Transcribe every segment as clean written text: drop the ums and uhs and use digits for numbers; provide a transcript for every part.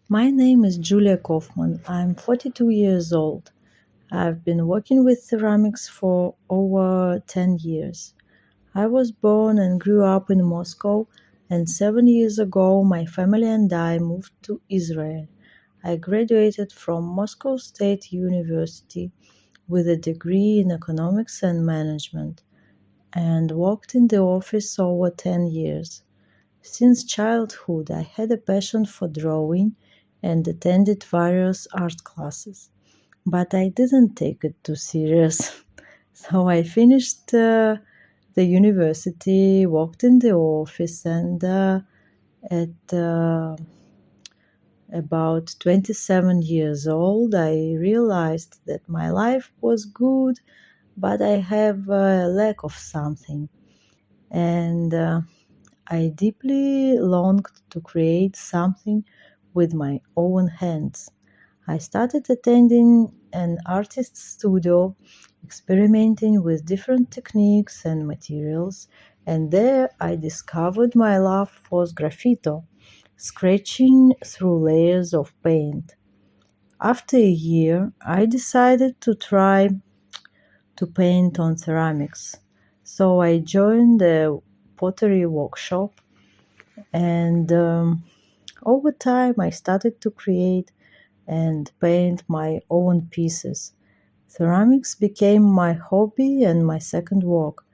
My name is Julia Kofman. I'm 42 years old. I've been working with ceramics for over 10 years. I was born and grew up in Moscow, and 7 years ago, my family and I moved to Israel. I graduated from Moscow State University with a degree in economics and management and worked in the office over 10 years. Since childhood, I had a passion for drawing and attended various art classes, but I didn't take it too serious. So I finished the university, worked in the office, and at about 27 years old, I realized that my life was good, but I have a lack of something. And I deeply longed to create something with my own hands. I started attending an artist studio, experimenting with different techniques and materials, and there I discovered my love for graffito, scratching through layers of paint. After a year, I decided to try to paint on ceramics. So I joined a pottery workshop, and over time I started to create and paint my own pieces. Ceramics became my hobby and my second work,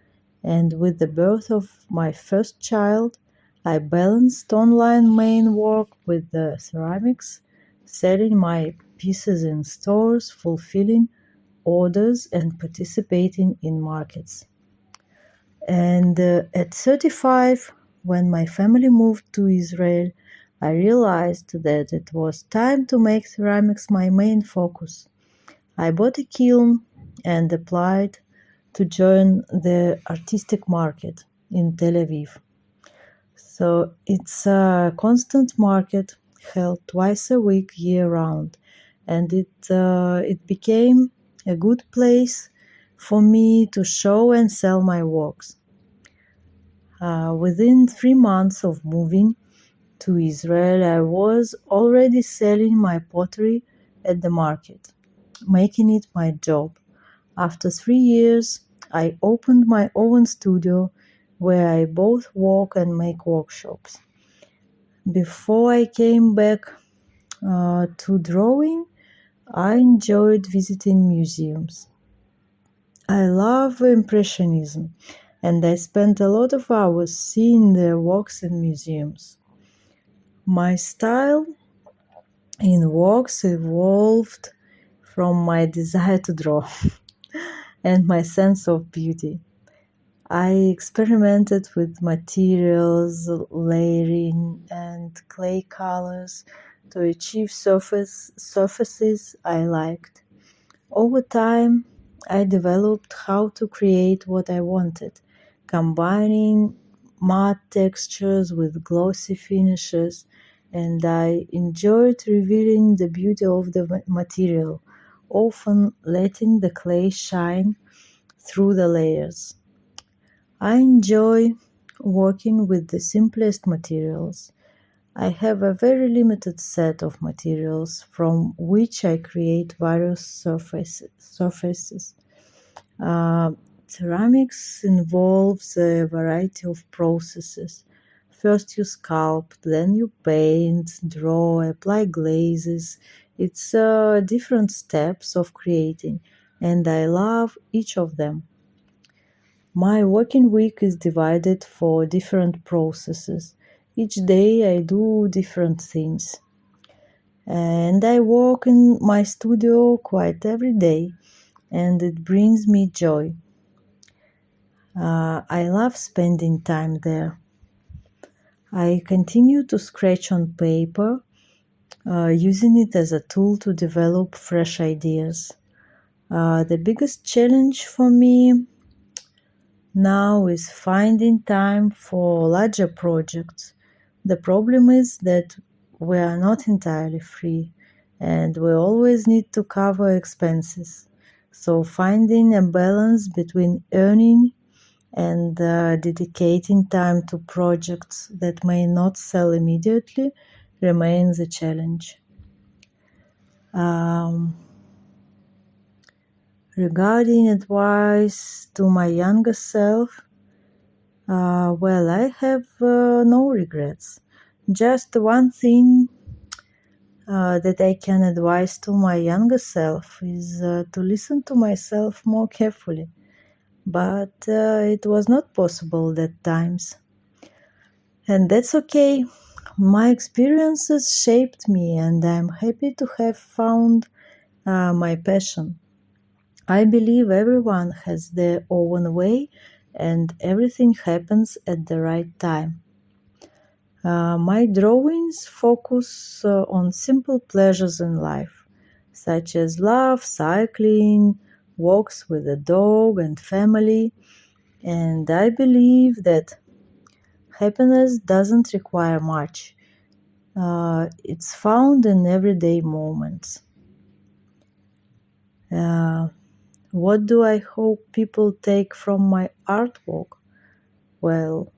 and with the birth of my first child, I balanced online main work with the ceramics, selling my pieces in stores, fulfilling orders, and participating in markets. And at 35, when my family moved to Israel, I realized that it was time to make ceramics my main focus. I bought a kiln and applied to join the artistic market in Tel Aviv. So it's a constant market held twice a week year round, and it became a good place for me to show and sell my works. Within 3 months of moving to Israel, I was already selling my pottery at the market, making it my job. After 3 years, I opened my own studio where I both work and make workshops. Before I came back to drawing, I enjoyed visiting museums. I love Impressionism, and I spent a lot of hours seeing their works in museums. My style in works evolved from my desire to draw and my sense of beauty. I experimented with materials, layering, and clay colors to achieve surfaces I liked. Over time, I developed how to create what I wanted, combining matte textures with glossy finishes, and I enjoyed revealing the beauty of the material, often letting the clay shine through the layers. I enjoy working with the simplest materials. I have a very limited set of materials from which I create various surfaces. Uh, Ceramics involves a variety of processes. First you sculpt, then you paint, draw, apply glazes. It's different steps of creating, and I love each of them. My working week is divided for different processes. Each day I do different things. And I work in my studio quite every day, and it brings me joy. I love spending time there. I continue to scratch on paper, using it as a tool to develop fresh ideas. The biggest challenge for me now is finding time for larger projects. The problem is that we are not entirely free and we always need to cover expenses. So finding a balance between earning and dedicating time to projects that may not sell immediately remains a challenge. Um, Regarding advice to my younger self, well, I have no regrets. Just one thing that I can advise to my younger self is to listen to myself more carefully. But it was not possible at times. And that's okay. My experiences shaped me, and I'm happy to have found my passion. I believe everyone has their own way, and everything happens at the right time. My drawings focus on simple pleasures in life, such as love, cycling, walks with a dog, and family. And I believe that happiness doesn't require much. It's found in everyday moments. Uh, what do I hope people take from my artwork? Well,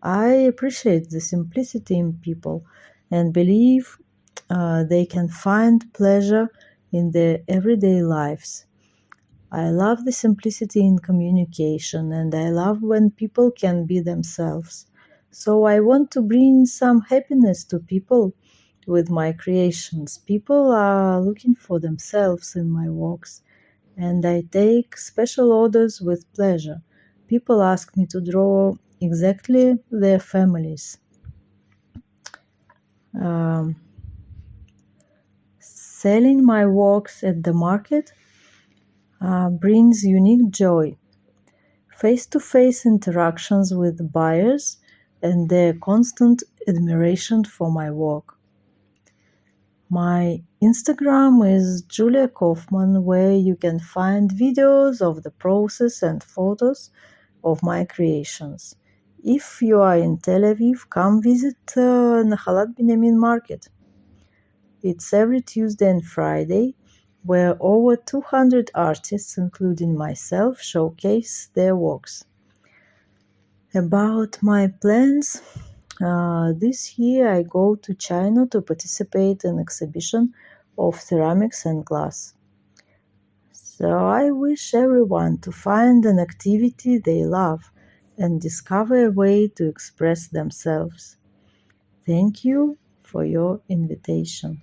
I appreciate the simplicity in people and believe they can find pleasure in their everyday lives. I love the simplicity in communication, and I love when people can be themselves. So I want to bring some happiness to people with my creations. People are looking for themselves in my works, and I take special orders with pleasure. People ask me to draw exactly their families. Um, Selling my works at the market brings unique joy. Face-to-face interactions with buyers and their constant admiration for my work. My Instagram is Julia Kofman, where you can find videos of the process and photos of my creations. If you are in Tel Aviv, come visit Nahalat Binyamin Market. It's every Tuesday and Friday, where over 200 artists, including myself, showcase their works. About my plans, this year I go to China to participate in exhibition of ceramics and glass. So I wish everyone to find an activity they love and discover a way to express themselves. Thank you for your invitation.